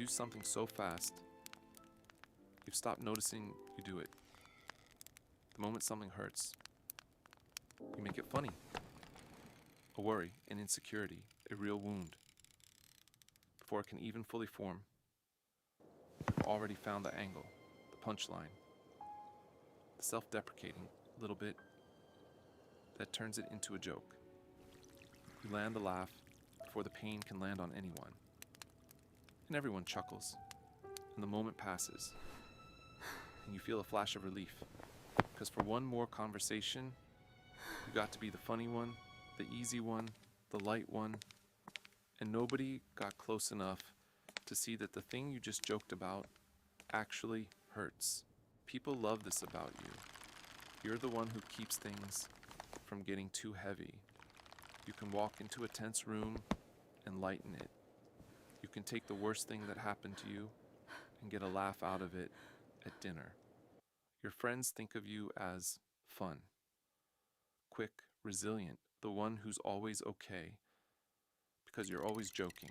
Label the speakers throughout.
Speaker 1: do something so fast, you've stopped noticing you do it. The moment something hurts, you make it funny. A worry, an insecurity, a real wound. Before it can even fully form, you've already found the angle, the punchline, the self-deprecating little bit that turns it into a joke. You land the laugh before the pain can land on anyone. And everyone chuckles, and the moment passes, and you feel a flash of relief. Because for one more conversation, you got to be the funny one, the easy one, the light one, and nobody got close enough to see that the thing you just joked about actually hurts. People love this about you. You're the one who keeps things from getting too heavy. You can walk into a tense room and lighten it. You can take the worst thing that happened to you and get a laugh out of it at dinner. Your friends think of you as fun, quick, resilient, the one who's always okay, because you're always joking.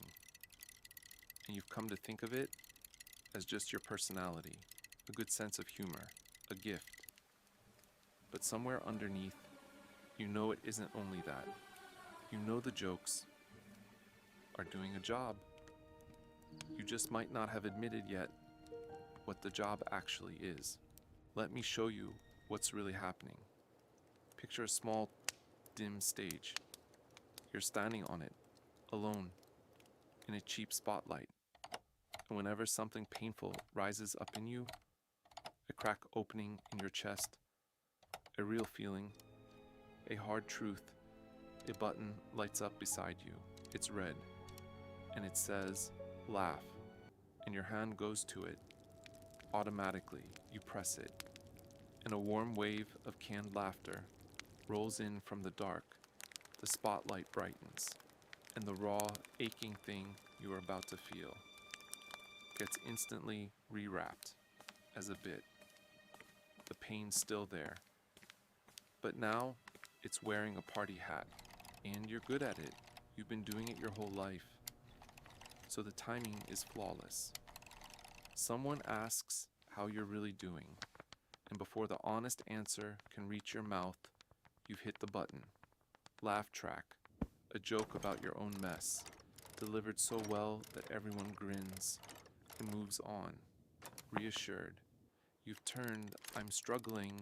Speaker 1: And you've come to think of it as just your personality, a good sense of humor, a gift. But somewhere underneath, you know it isn't only that. You know the jokes are doing a job. You just might not have admitted yet what the job actually is. Let me show you what's really happening. Picture a small, dim stage. You're standing on it, alone, in a cheap spotlight. And whenever something painful rises up in you, a crack opening in your chest, a real feeling, a hard truth, a button lights up beside you. It's red, and it says, laugh, and your hand goes to it. Automatically, you press it, and a warm wave of canned laughter rolls in from the dark. The spotlight brightens, and the raw, aching thing you are about to feel gets instantly rewrapped as a bit. The pain's still there, but now it's wearing a party hat, and you're good at it. You've been doing it your whole life, so the timing is flawless. Someone asks how you're really doing, and before the honest answer can reach your mouth, you've hit the button. Laugh track, a joke about your own mess, delivered so well that everyone grins and moves on, reassured. You've turned "I'm struggling"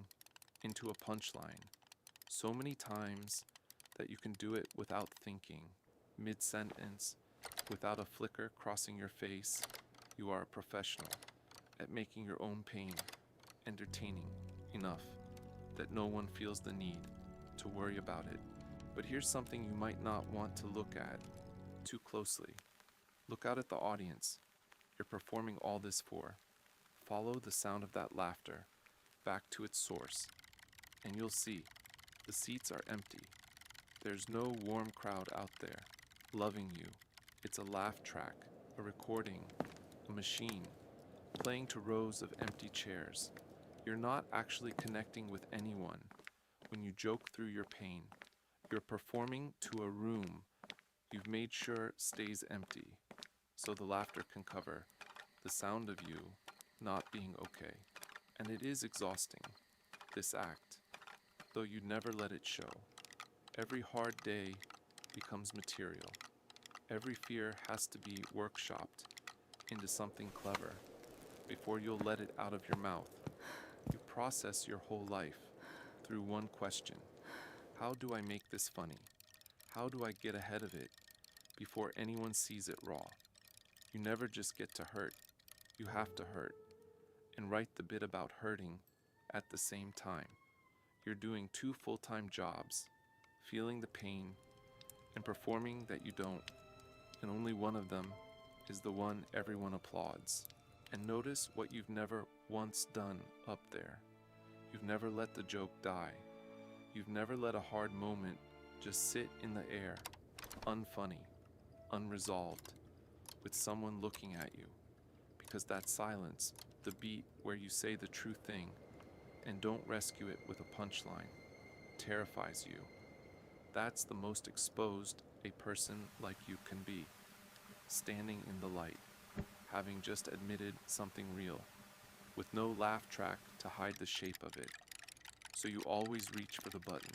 Speaker 1: into a punchline so many times that you can do it without thinking. Mid-sentence, without a flicker crossing your face, you are a professional at making your own pain entertaining enough that no one feels the need to worry about it. But here's something you might not want to look at too closely. Look out at the audience you're performing all this for. Follow the sound of that laughter back to its source, and you'll see the seats are empty. There's no warm crowd out there loving you. It's a laugh track, a recording, a machine, playing to rows of empty chairs. You're not actually connecting with anyone when you joke through your pain. You're performing to a room you've made sure stays empty, so the laughter can cover the sound of you not being okay. And it is exhausting, this act, though you never let it show. Every hard day becomes material. Every fear has to be workshopped into something clever before you'll let it out of your mouth. You process your whole life through one question. How do I make this funny? How do I get ahead of it before anyone sees it raw? You never just get to hurt. You have to hurt and write the bit about hurting at the same time. You're doing two full-time jobs, feeling the pain and performing that you don't, and only one of them is the one everyone applauds. And notice what you've never once done up there. You've never let the joke die. You've never let a hard moment just sit in the air, unfunny, unresolved, with someone looking at you. Because that silence, the beat where you say the true thing and don't rescue it with a punchline, terrifies you. That's the most exposed a person like you can be, standing in the light. having just admitted something real, with no laugh track to hide the shape of it. So you always reach for the button.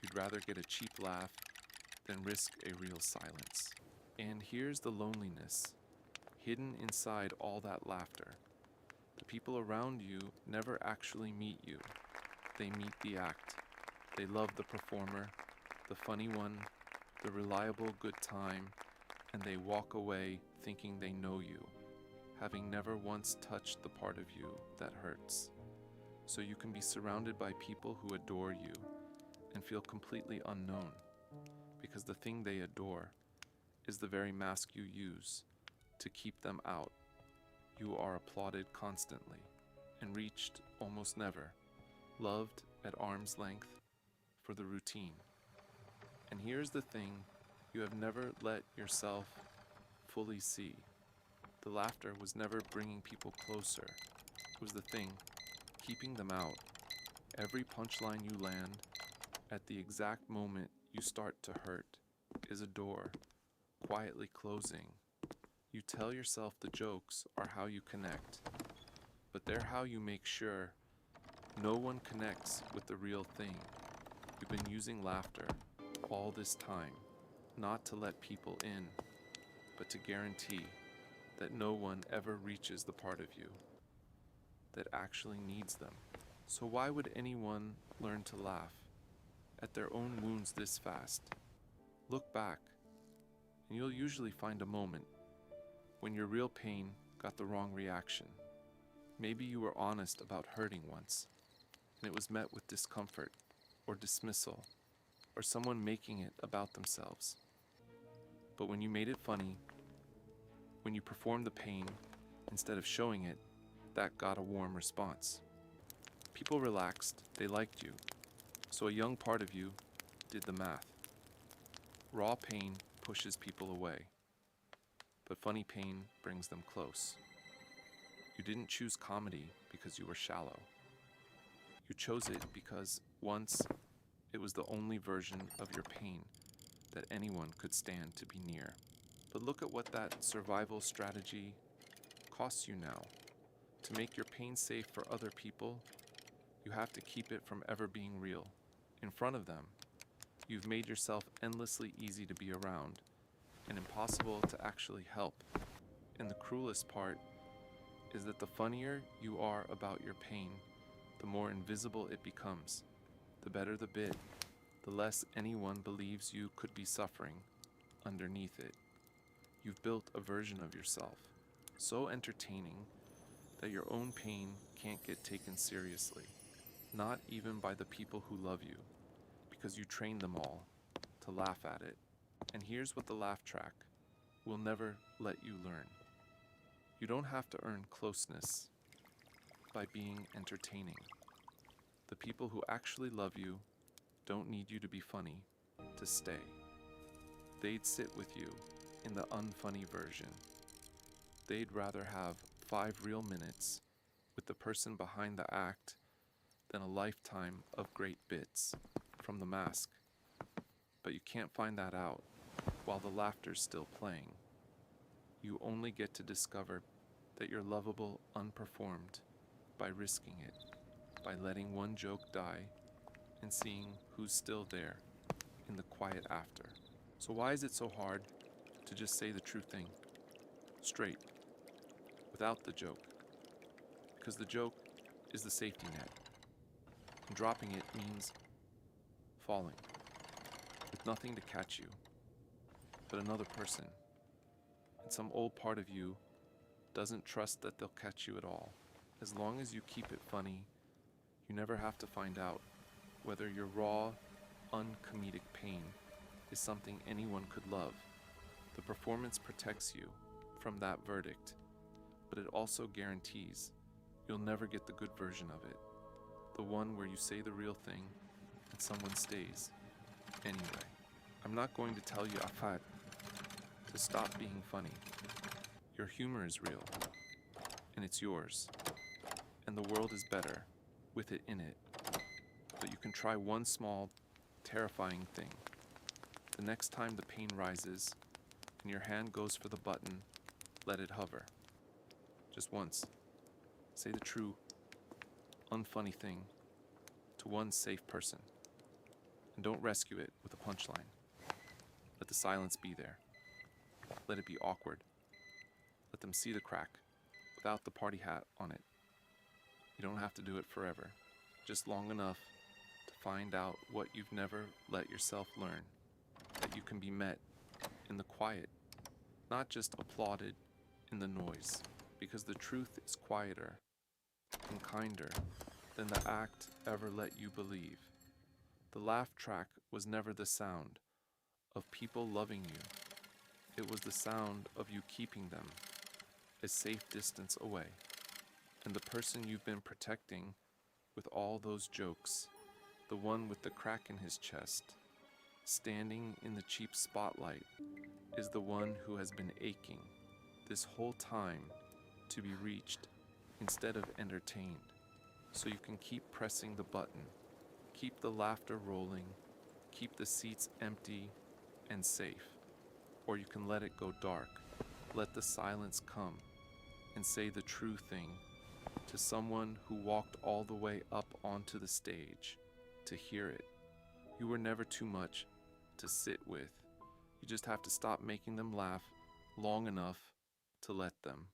Speaker 1: You'd rather get a cheap laugh than risk a real silence. And here's the loneliness, hidden inside all that laughter. The people around you never actually meet you. They meet the act. They love the performer, the funny one, the reliable good time, and they walk away thinking they know you, having never once touched the part of you that hurts. So you can be surrounded by people who adore you and feel completely unknown, because the thing they adore is the very mask you use to keep them out. You are applauded constantly and reached almost never, loved at arm's length for the routine. And here's the thing you have never let yourself fully see. The laughter was never bringing people closer. It was the thing keeping them out. Every punchline you land, at the exact moment you start to hurt, is a door quietly closing. You tell yourself the jokes are how you connect, but they're how you make sure no one connects with the real thing. You've been using laughter all this time, not to let people in, but to guarantee that no one ever reaches the part of you that actually needs them. So why would anyone learn to laugh at their own wounds this fast? Look back, and you'll usually find a moment when your real pain got the wrong reaction. Maybe you were honest about hurting once, and it was met with discomfort or dismissal, or someone making it about themselves. But when you made it funny, when you performed the pain instead of showing it, that got a warm response. People relaxed, they liked you, so a young part of you did the math. Raw pain pushes people away, but funny pain brings them close. You didn't choose comedy because you were shallow. You chose it because once it was the only version of your pain that anyone could stand to be near. But look at what that survival strategy costs you now. To make your pain safe for other people, you have to keep it from ever being real. In front of them, you've made yourself endlessly easy to be around and impossible to actually help. And the cruelest part is that the funnier you are about your pain, the more invisible it becomes. The better the bit, the less anyone believes you could be suffering underneath it. You've built a version of yourself so entertaining that your own pain can't get taken seriously, not even by the people who love you, because you trained them all to laugh at it. And here's what the laugh track will never let you learn. You don't have to earn closeness by being entertaining. The people who actually love you don't need you to be funny to stay. They'd sit with you in the unfunny version. They'd rather have 5 real minutes with the person behind the act than a lifetime of great bits from the mask. But you can't find that out while the laughter's still playing. You only get to discover that you're lovable unperformed by risking it, by letting one joke die and seeing who's still there in the quiet after. So why is it so hard to just say the true thing, straight, without the joke? Because the joke is the safety net, and dropping it means falling, with nothing to catch you, but another person. And some old part of you doesn't trust that they'll catch you at all. As long as you keep it funny, you never have to find out whether your raw, uncomedic pain is something anyone could love. The performance protects you from that verdict, but it also guarantees you'll never get the good version of it, the one where you say the real thing and someone stays anyway. I'm not going to tell you, Afat, to stop being funny. Your humor is real, and it's yours, and the world is better with it in it. But you can try one small, terrifying thing. The next time the pain rises and your hand goes for the button, let it hover. Just once. Say the true, unfunny thing to one safe person. And don't rescue it with a punchline. Let the silence be there. Let it be awkward. Let them see the crack without the party hat on it. You don't have to do it forever, just long enough to find out what you've never let yourself learn, that you can be met in the quiet, not just applauded in the noise, because the truth is quieter and kinder than the act ever let you believe. The laugh track was never the sound of people loving you. It was the sound of you keeping them a safe distance away. And the person you've been protecting with all those jokes, the one with the crack in his chest, standing in the cheap spotlight, is the one who has been aching this whole time to be reached instead of entertained. So you can keep pressing the button, keep the laughter rolling, keep the seats empty and safe. Or you can let it go dark, let the silence come, and say the true thing to someone who walked all the way up onto the stage to hear it. You were never too much to sit with. You just have to stop making them laugh long enough to let them.